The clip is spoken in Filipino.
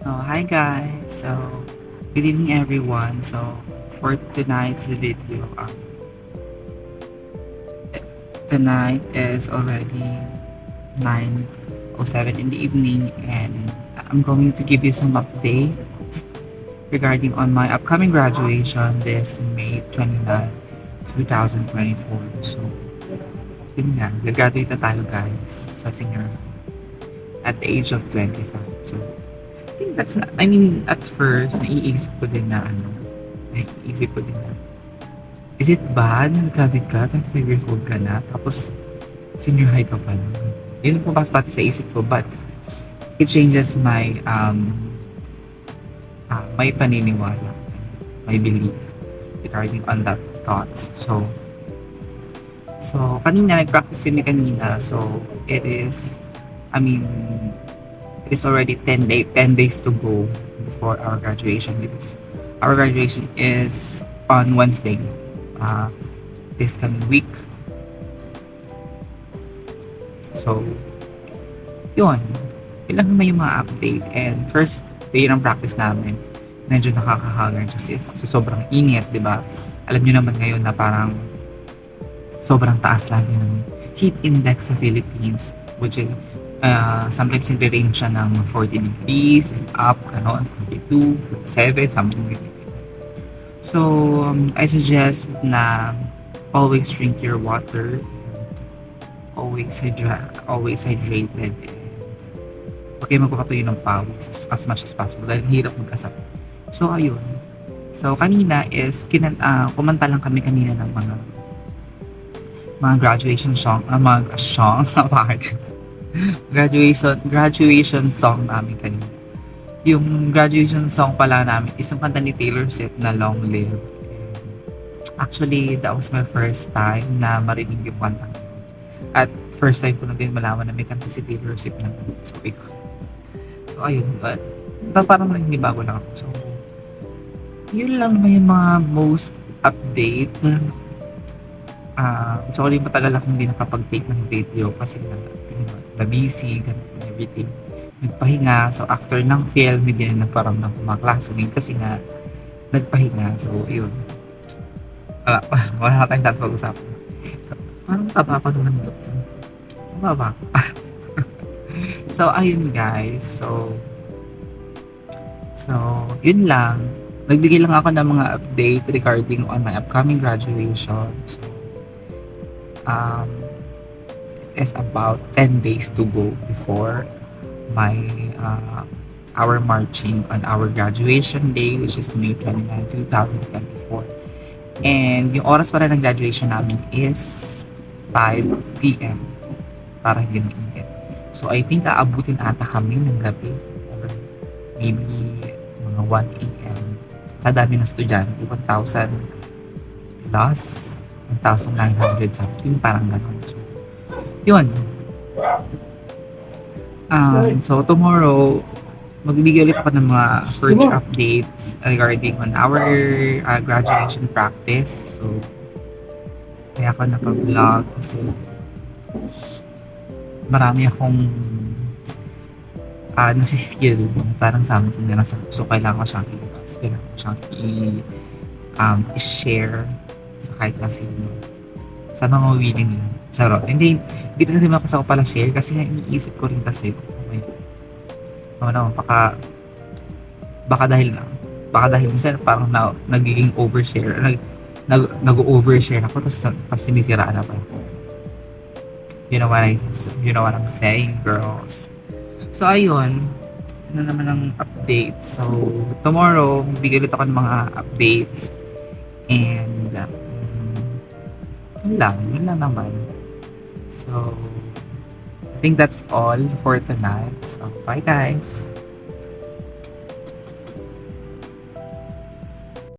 Hi guys. Good evening everyone. For tonight's video, tonight is already 9:07 in the evening, and I'm going to give you some update regarding on my upcoming graduation this May 29, 2024. Yun nga, gagraduate na tayo guys sa senior at the age of 25. I think that's not, I mean, at first, naiisip ko din na, is it bad na nag-graduate ka, 25 years old ka na, tapos senior high ka pa lang? Yun po pa pati sa isip ko, but it changes my paniniwala, my belief regarding on that thoughts. Kanina, nag-practice kami kanina, I mean, it is already 10 days to go before our graduation because our graduation is on Wednesday, uh, this coming week. So, yun. Yun lang naman yung mga update. And first day ng practice namin, medyo nakakahagar kasi sobrang init, di ba? Alam nyo naman ngayon na parang sobrang taas lagi ng heat index sa Philippines, which is sometimes nagre-range siya ng 40 degrees and up, gano'n, 42, 47, something like that. I suggest na always drink your water, always hydrated, and huwag kayo magpapatuyo ng pawis as much as possible dahil hirap magkasakit. Ayun. Kanina is, kumanta lang kami kanina ng mga graduation song, mga song, part. graduation song namin kanina. Yung graduation song pala namin is yung kanta ni Taylor Swift na Long Live. Actually, that was my first time na marinig yung kanta. At first time ko na din malaman na may kanta si Taylor Swift na ganun. Ayun. But parang nagnibago lang ako. Yun lang may mga most update. Sorry, matagal akong hindi nakapag-take ng video kasi busy, ganun and everything. Nagpahinga. So, after ng film, hindi na nagparamdam ng mga classmates kasi nga, nagpahinga. Ayun. Wala na tayong dapat pag-usapan. Parang taba pa naman dito. Taba ba? Ayun guys. Yun lang. Nagbigay lang ako ng mga update regarding on my upcoming graduation. It's about 10 days to go before my our marching on our graduation day, which is May 29, 2024. And yung oras para ng graduation namin is 5 p.m. para hindi mainit. I think aabutin ata kami ng gabi or maybe mga 1 a.m. Sa dami ng estudyante, 1,000 plus, 1,900 something, parang gano'n. Yun. Tomorrow, magbibigay ulit ako ng mga further updates regarding on our graduation practice. Kaya ako napag-vlog kasi marami akong nasi-feel parang something na nasa puso. Kailangan ko siyang ilabas. Kailangan ko siyang i-share sa kahit na sino. Sa mga willing lang. Charot. Hindi kasi makasa ko pala share kasi nga iniisip ko rin kasi baka dahil minsan parang nagiging overshare, nag-overshare ako tapos sinisiraan na pa. You know what I'm saying, girls. Ayun. Ano naman ang update. Tomorrow, bigay ulit ako ng mga updates. And, yun lang naman. I think that's all for tonight. Bye guys.